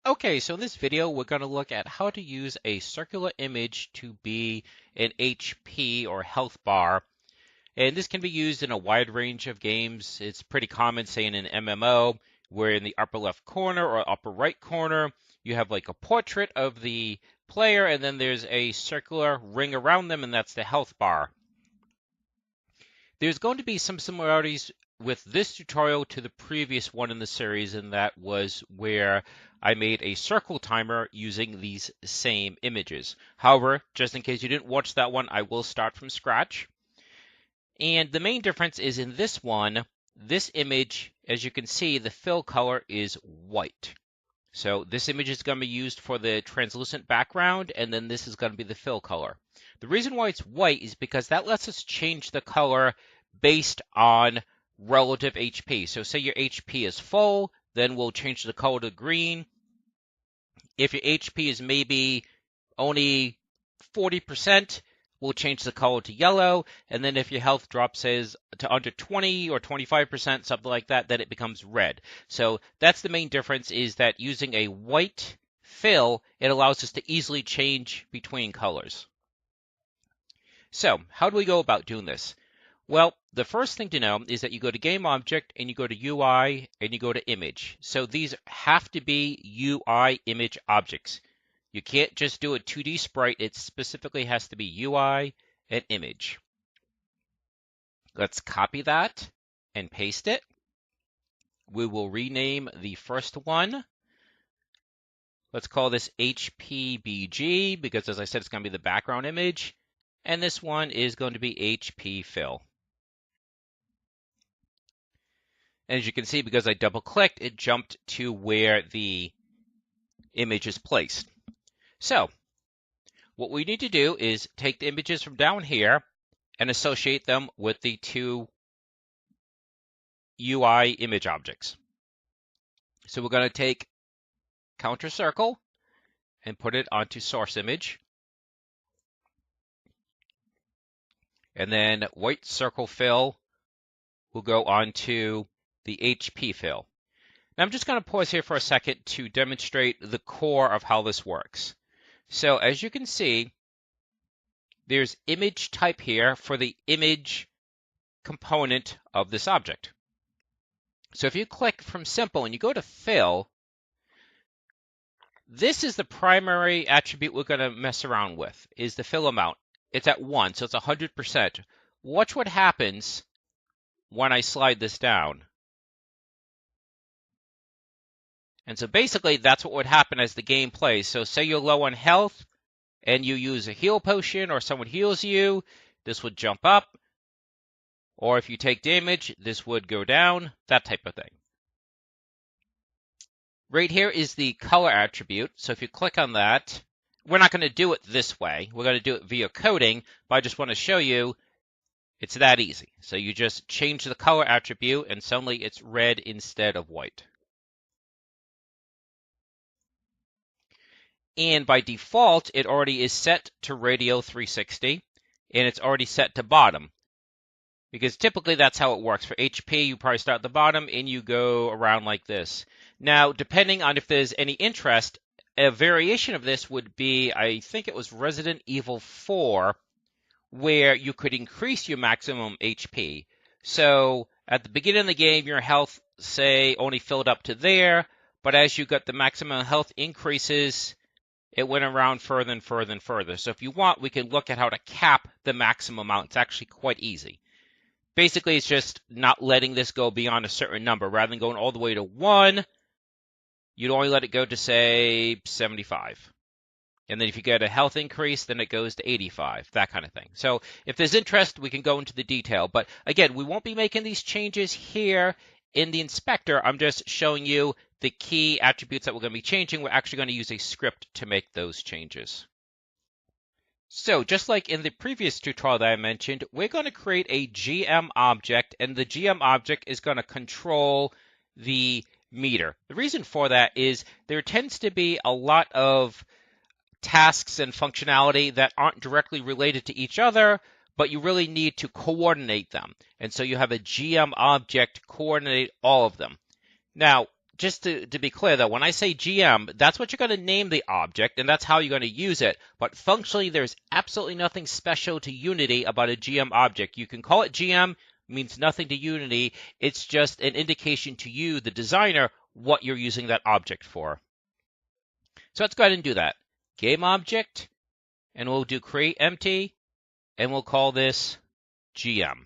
Okay, so in this video, we're going to look at how to use a circular image to be an HP or health bar. And this can be used in a wide range of games. It's pretty common, say, in an MMO, where in the upper left corner or upper right corner, you have like a portrait of the player, and then there's a circular ring around them, and that's the health bar. There's going to be some similarities with this tutorial to the previous one in the series, and that was where I made a circle timer using these same images. However, just in case you didn't watch that one, I will start from scratch. And the main difference is in this one, this image, as you can see, the fill color is white. So this image is going to be used for the translucent background, and then this is going to be the fill color. The reason why it's white is because that lets us change the color based on relative HP. So say your HP is full, then we'll change the color to green. If your HP is maybe only 40%, we'll change the color to yellow. And then if your health drops, says, to under 20 or 25%, something like that, then it becomes red. So that's the main difference, is that using a white fill, it allows us to easily change between colors. So how do we go about doing this? Well, the first thing to know is that you go to Game Object and you go to UI and you go to Image. So these have to be UI image objects. You can't just do a 2D sprite. It specifically has to be UI and Image. Let's copy that and paste it. We will rename the first one. Let's call this HPBG because, as I said, it's going to be the background image. And this one is going to be HP Fill. And as you can see, because I double-clicked, it jumped to where the image is placed. So what we need to do is take the images from down here and associate them with the two UI image objects. So we're going to take counter circle and put it onto source image. And then white circle fill will go onto the HP fill. Now I'm just going to pause here for a second to demonstrate the core of how this works. So as you can see, there's image type here for the image component of this object. So if you click from simple and you go to fill, this is the primary attribute we're going to mess around with, is the fill amount. It's at 1, so it's 100%. Watch what happens when I slide this down. And so basically that's what would happen as the game plays. So say you're low on health and you use a heal potion or someone heals you, this would jump up. Or if you take damage, this would go down, that type of thing. Right here is the color attribute. So if you click on that, we're not going to do it this way. We're going to do it via coding, but I just want to show you it's that easy. So you just change the color attribute and suddenly it's red instead of white. And by default, it already is set to radio 360, and it's already set to bottom. Because typically that's how it works. For HP, you probably start at the bottom and you go around like this. Now, depending on if there's any interest, a variation of this would be, I think it was Resident Evil 4, where you could increase your maximum HP. So at the beginning of the game, your health, say, only filled up to there, but as you got the maximum health increases, it went around further and further and further. So if you want, we can look at how to cap the maximum amount. It's actually quite easy. Basically, it's just not letting this go beyond a certain number. Rather than going all the way to 1, you'd only let it go to, say, 75. And then if you get a health increase, then it goes to 85, that kind of thing. So if there's interest, we can go into the detail. But again, we won't be making these changes here in the inspector. I'm just showing you the key attributes that we're going to be changing. We're actually going to use a script to make those changes. So just like in the previous tutorial that I mentioned, we're going to create a GM object, and the GM object is going to control the meter. The reason for that is there tends to be a lot of tasks and functionality that aren't directly related to each other, but you really need to coordinate them. And so you have a GM object coordinate all of them. Now, just to be clear though, when I say GM, that's what you're going to name the object, and that's how you're going to use it. But functionally, there's absolutely nothing special to Unity about a GM object. You can call it GM, means nothing to Unity. It's just an indication to you, the designer, what you're using that object for. So let's go ahead and do that. Game object, and we'll do create empty, and we'll call this GM.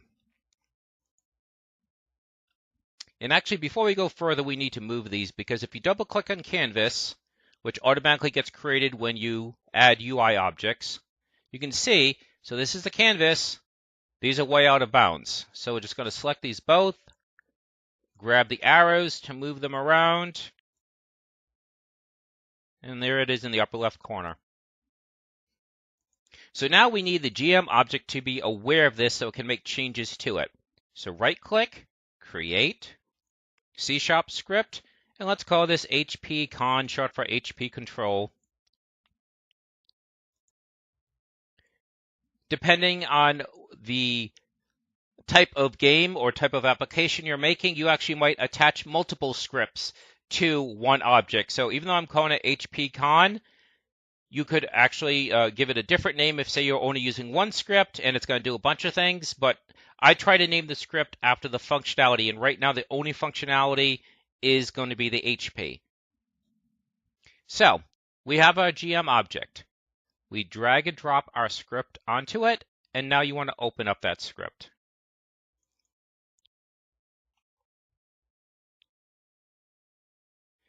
And actually, before we go further, we need to move these, because if you double click on canvas, which automatically gets created when you add UI objects, you can see, so this is the canvas, these are way out of bounds. So we're just going to select these both, grab the arrows to move them around, and there it is in the upper left corner. So now we need the GM object to be aware of this so it can make changes to it. So right click, create, C# script, and let's call this HPCon, short for HP control. Depending on the type of game or type of application you're making, you actually might attach multiple scripts to one object. So even though I'm calling it HPCon, you could actually give it a different name if, say, you're only using one script and it's going to do a bunch of things. But I try to name the script after the functionality, and right now the only functionality is going to be the HP. So we have our GM object. We drag and drop our script onto it, and now you want to open up that script.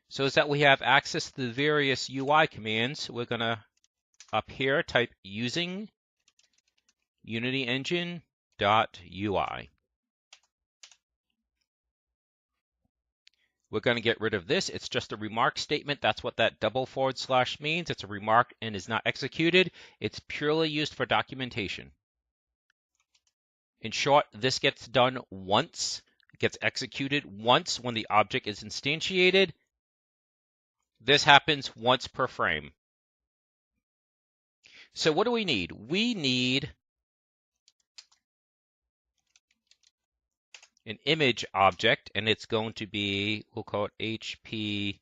So as that we have access to the various UI commands, we're going to, up here, type using Unity Engine.ui. We're going to get rid of this. It's just a remark statement. That's what that double / means. It's a remark and is not executed. It's purely used for documentation. In short, this gets done once. It gets executed once when the object is instantiated. This happens once per frame. So what do we need? We need an image object, and it's going to be, we'll call it HP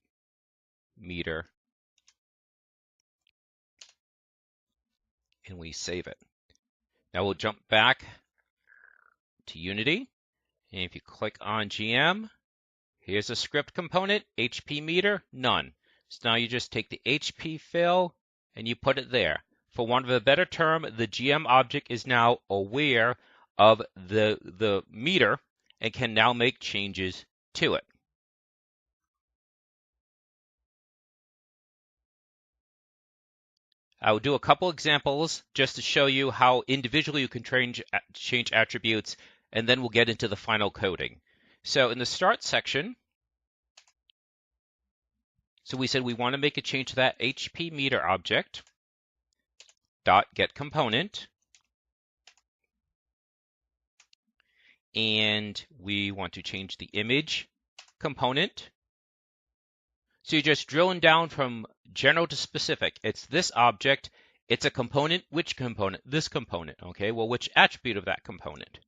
meter. And we save it. Now we'll jump back to Unity. And if you click on GM, here's a script component, HP meter, none. So now you just take the HP fill and you put it there. For want of a better term, the GM object is now aware of the meter and can now make changes to it. I will do a couple examples just to show you how individually you can change attributes, and then we'll get into the final coding. So in the start section, so we said we want to make a change to that HP meter object, .get component, and we want to change the image component. So you're just drilling down from general to specific. It's this object, it's a component, which component? This component, okay? Well, which attribute of that component?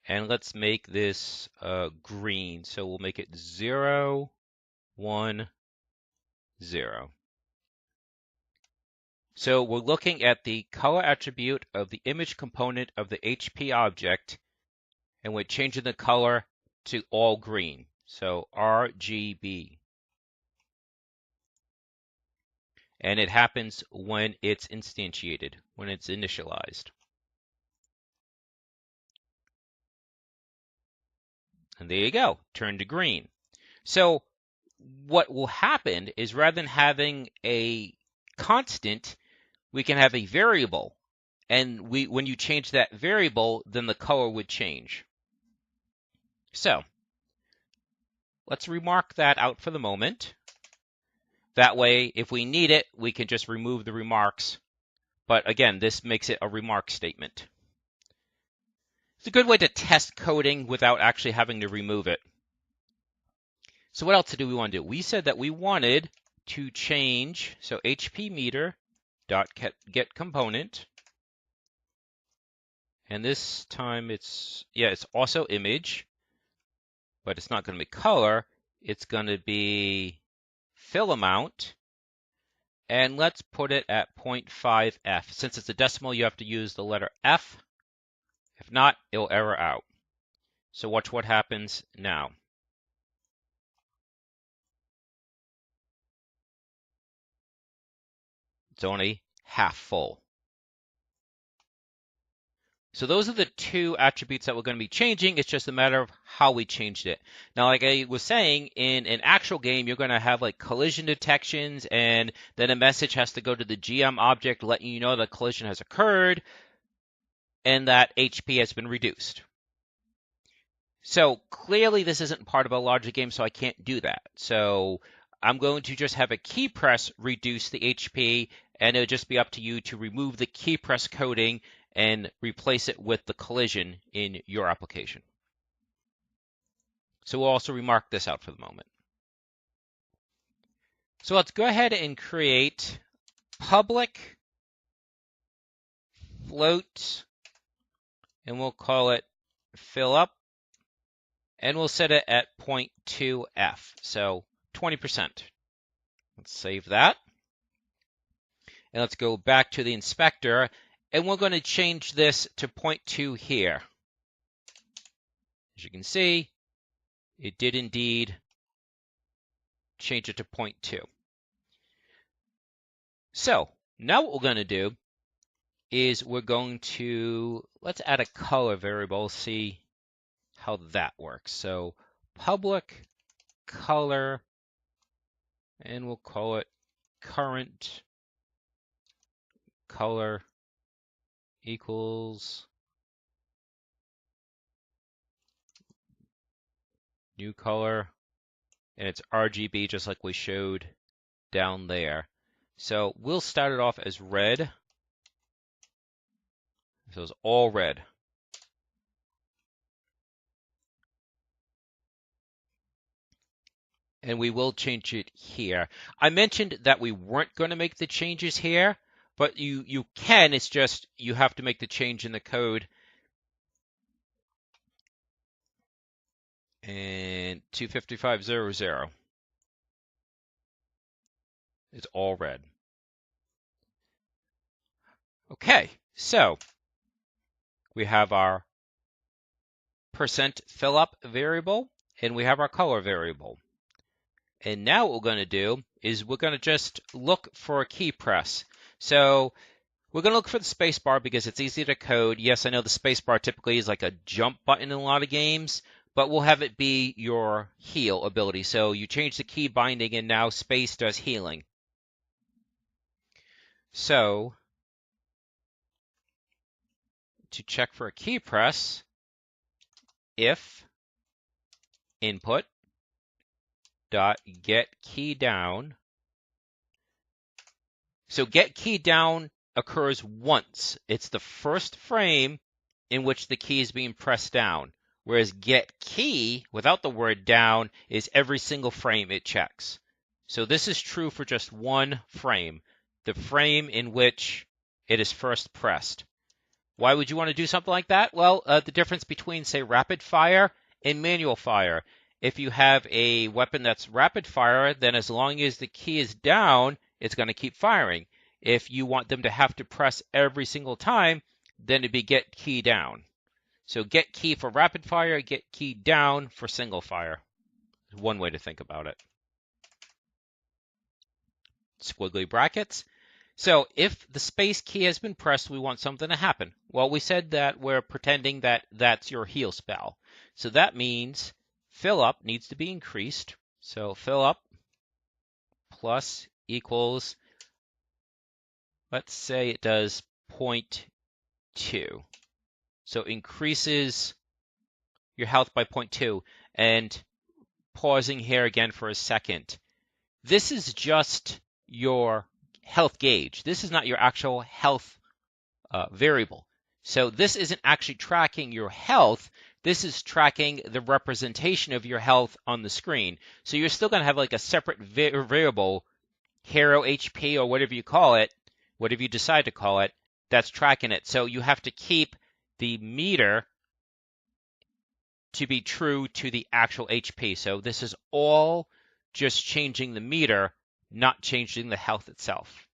And let's make this green. So we'll make it 0, 1, 0. So we're looking at the color attribute of the image component of the HP object, and we're changing the color to all green. So RGB. And it happens when it's instantiated, when it's initialized. And there you go, turn to green. So what will happen is rather than having a constant, we can have a variable. And when you change that variable, then the color would change. So let's remark that out for the moment. That way, if we need it, we can just remove the remarks. But again, this makes it a remark statement. It's a good way to test coding without actually having to remove it. So what else do we want to do? We said that we wanted to change, so HP meter dot get component, and this time it's also image, but it's not going to be color. It's going to be fill amount, and let's put it at 0.5F. Since it's a decimal, you have to use the letter F. If not, it'll error out. So watch what happens now. It's only half full. So those are the two attributes that we're going to be changing. It's just a matter of how we changed it. Now, like I was saying, in an actual game, you're going to have like collision detections, and then a message has to go to the GM object letting you know that collision has occurred and that HP has been reduced. So clearly this isn't part of a larger game, so I can't do that. So I'm going to just have a key press reduce the HP, and it'll just be up to you to remove the key press coding and replace it with the collision in your application. So we'll also remark this out for the moment. So let's go ahead and create public float, and we'll call it fill up, and we'll set it at 0.2F, so 20%. Let's save that. And let's go back to the inspector, and we're going to change this to 0.2 here. As you can see, it did indeed change it to 0.2. So now what we're going to do is we're going to, let's add a color variable, see how that works. So public color, and we'll call it current color equals new color, and it's RGB just like we showed down there. So we'll start it off as red. So it's all red. And we will change it here. I mentioned that we weren't going to make the changes here, but you can. It's just you have to make the change in the code. And 255.00 is all red. Okay, so we have our %fillup variable, and we have our color variable. And now what we're going to do is we're going to just look for a key press. So we're going to look for the space bar because it's easy to code. Yes, I know the space bar typically is like a jump button in a lot of games, but we'll have it be your heal ability. So you change the key binding, and now space does healing. So to check for a key press, if input dot get key down. So get key down occurs once. It's the first frame in which the key is being pressed down, whereas get key without the word down is every single frame it checks. So this is true for just one frame, the frame in which it is first pressed. Why would you want to do something like that? Well, the difference between, say, rapid fire and manual fire. If you have a weapon that's rapid fire, then as long as the key is down, it's going to keep firing. If you want them to have to press every single time, then it'd be get key down. So get key for rapid fire, get key down for single fire. One way to think about it. Squiggly brackets. So if the space key has been pressed, we want something to happen. Well, we said that we're pretending that that's your heal spell. So that means fill up needs to be increased. So fill up plus equals, let's say it does 0.2. So increases your health by 0.2. And pausing here again for a second. This is just your health gauge. This is not your actual health variable. So this isn't actually tracking your health. This is tracking the representation of your health on the screen. So you're still going to have like a separate variable hero HP or whatever you call it, whatever you decide to call it, that's tracking it. So you have to keep the meter to be true to the actual HP. So this is all just changing the meter, not changing the health itself.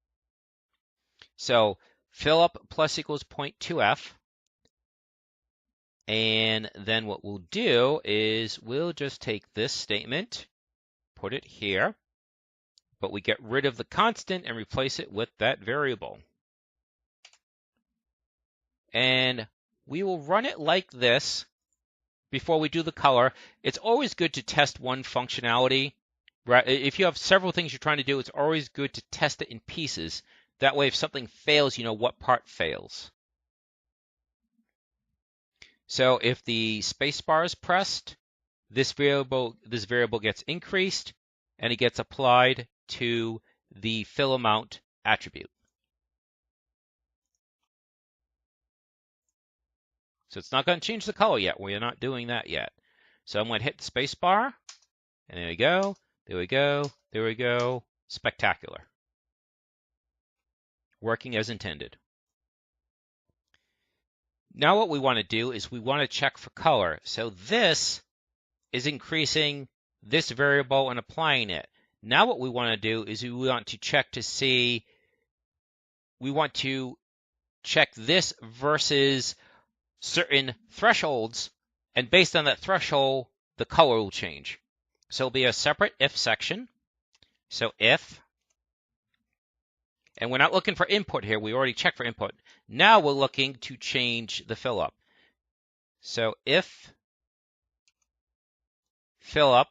So fill up plus equals 0.2F. And then what we'll do is we'll just take this statement, put it here, but we get rid of the constant and replace it with that variable. And we will run it like this before we do the color. It's always good to test one functionality. Right? If you have several things you're trying to do, it's always good to test it in pieces. That way, if something fails, you know what part fails. So if the spacebar is pressed, this variable gets increased, and it gets applied to the fill amount attribute. So it's not going to change the color yet. We're not doing that yet. So I'm going to hit the spacebar, and there we go, there we go, there we go. Spectacular. Working as intended. Now what we want to do is we want to check for color. So this is increasing this variable and applying it. Now what we want to do is we want to check to see, we want to check this versus certain thresholds, and based on that threshold, the color will change. So it'll be a separate if section. So if, and we're not looking for input here, we already checked for input. Now we're looking to change the fill up. So if fill up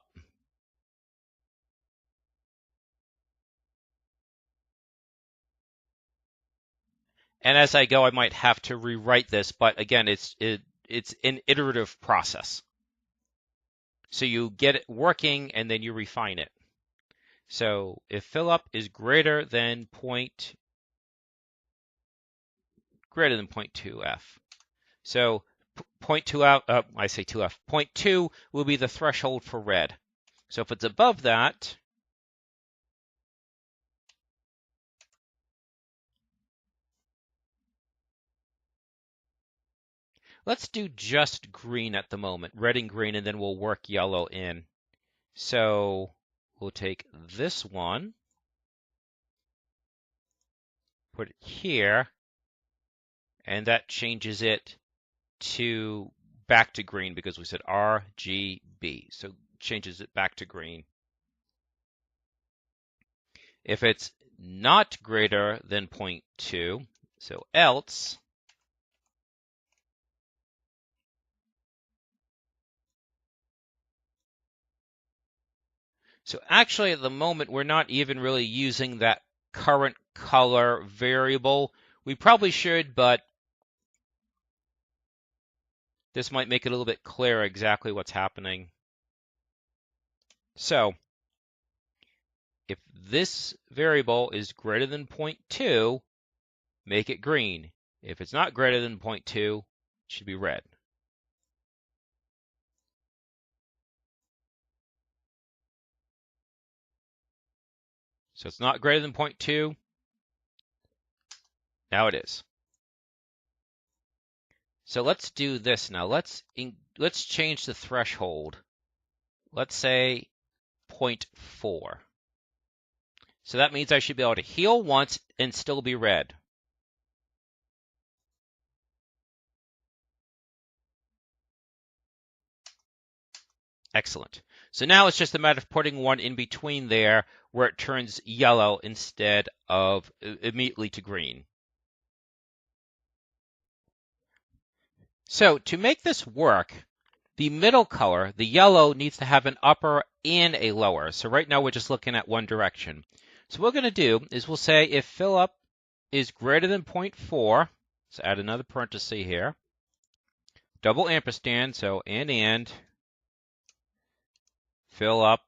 and as I go, I might have to rewrite this, but again, it's an iterative process. So you get it working and then you refine it. So if fill up is greater than 0.2F. So 0.2F, I say 2F. 0.2 will be the threshold for red. So if it's above that, let's do just green at the moment, red and green, and then we'll work yellow in. So we'll take this one, put it here, and that changes it to back to green because we said RGB. So changes it back to green. If it's not greater than 0.2, so else, so actually at the moment we're not even really using that current color variable. We probably should, but this might make it a little bit clearer exactly what's happening. So if this variable is greater than 0.2, make it green. If it's not greater than 0.2, it should be red. So it's not greater than 0.2. Now it is. So let's do this now. Let's change the threshold. Let's say 0.4. So that means I should be able to heal once and still be red. Excellent. So now it's just a matter of putting one in between there where it turns yellow instead of immediately to green. So to make this work, the middle color, the yellow, needs to have an upper and a lower. So right now we're just looking at one direction. So what we're going to do is we'll say if fill up is greater than 0.4, so add another parenthesis here, double ampersand, so and fill up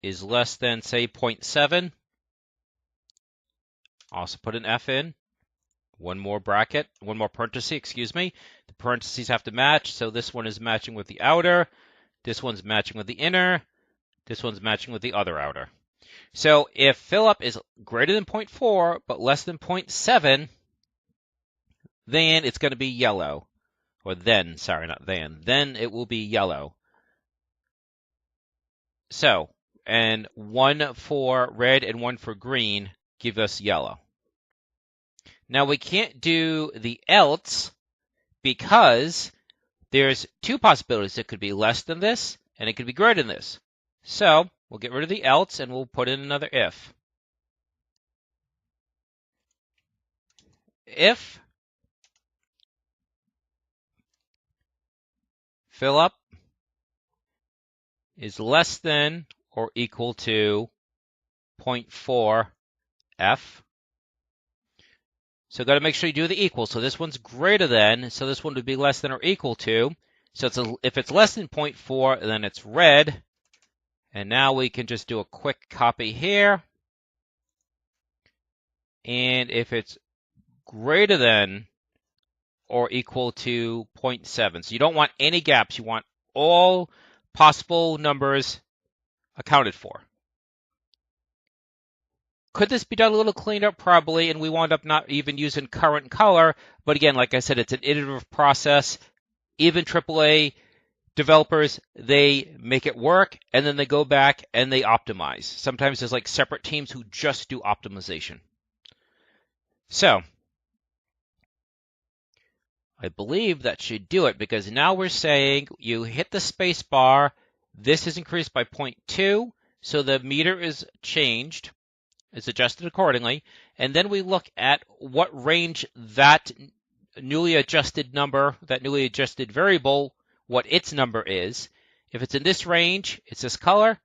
is less than, say, 0.7. Also put an F in. One more bracket, one more parenthesis, excuse me. The parentheses have to match, so this one is matching with the outer, this one's matching with the inner, this one's matching with the other outer. So if fill up is greater than 0.4 but less than 0.7, then it's going to be yellow. Or then, sorry, not then. Then it will be yellow. So, and 1 for red and 1 for green give us yellow. Now we can't do the else because there's two possibilities. It could be less than this and it could be greater than this. So we'll get rid of the else and we'll put in another if. If fill up is less than or equal to 0.4 F. So got to make sure you do the equal. So this one's greater than, so this one would be less than or equal to. So if it's less than 0.4, then it's red. And now we can just do a quick copy here. And if it's greater than or equal to 0.7, so you don't want any gaps. You want all possible numbers accounted for. Could this be done a little cleaner? Probably, and we wound up not even using current color. But again, like I said, it's an iterative process. Even AAA developers, they make it work, and then they go back and they optimize. Sometimes there's like separate teams who just do optimization. So, I believe that should do it, because now we're saying you hit the space bar, this is increased by 0.2, so the meter is changed. It's adjusted accordingly, and then we look at what range that newly adjusted number, that newly adjusted variable, what its number is. If it's in this range, it's this color.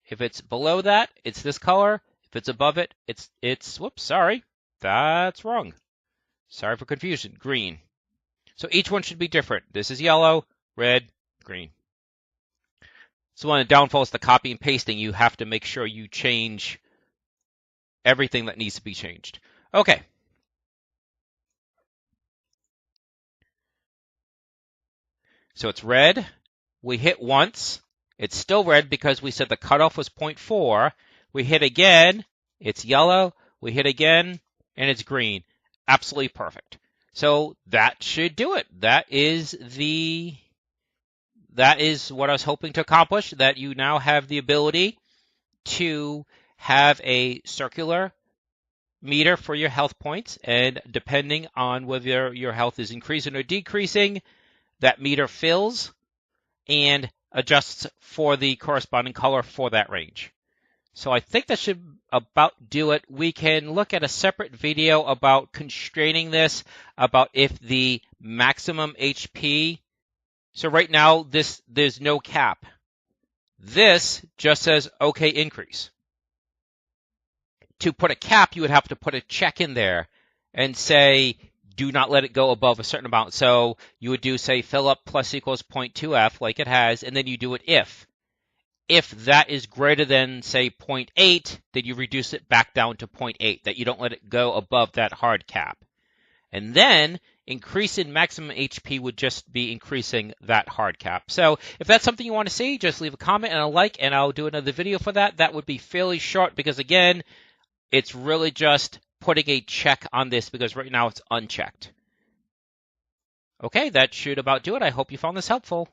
If it's below that, it's this color. If it's above it, it's whoops, sorry, that's wrong. Sorry for confusion, green. So each one should be different. This is yellow, red, green. So one of the downfalls to copy and pasting, you have to make sure you change everything that needs to be changed. Okay. So it's red. We hit once. It's still red because we said the cutoff was 0.4. We hit again. It's yellow. We hit again, and it's green. Absolutely perfect. So that should do it. That is what I was hoping to accomplish, that you now have the ability to have a circular meter for your health points, and depending on whether your health is increasing or decreasing, that meter fills and adjusts for the corresponding color for that range. So I think that should about do it. We can look at a separate video about constraining this, about if the maximum HP. So right now, there's no cap. This just says OK increase. To put a cap, you would have to put a check in there and say, do not let it go above a certain amount. So you would do, say, fill up plus equals 0.2F like it has, and then you do it if. If that is greater than, say, 0.8, then you reduce it back down to 0.8, that you don't let it go above that hard cap. And then increase in maximum HP would just be increasing that hard cap. So if that's something you want to see, just leave a comment and a like, and I'll do another video for that. That would be fairly short because, again, it's really just putting a check on this because right now it's unchecked. Okay, that should about do it. I hope you found this helpful.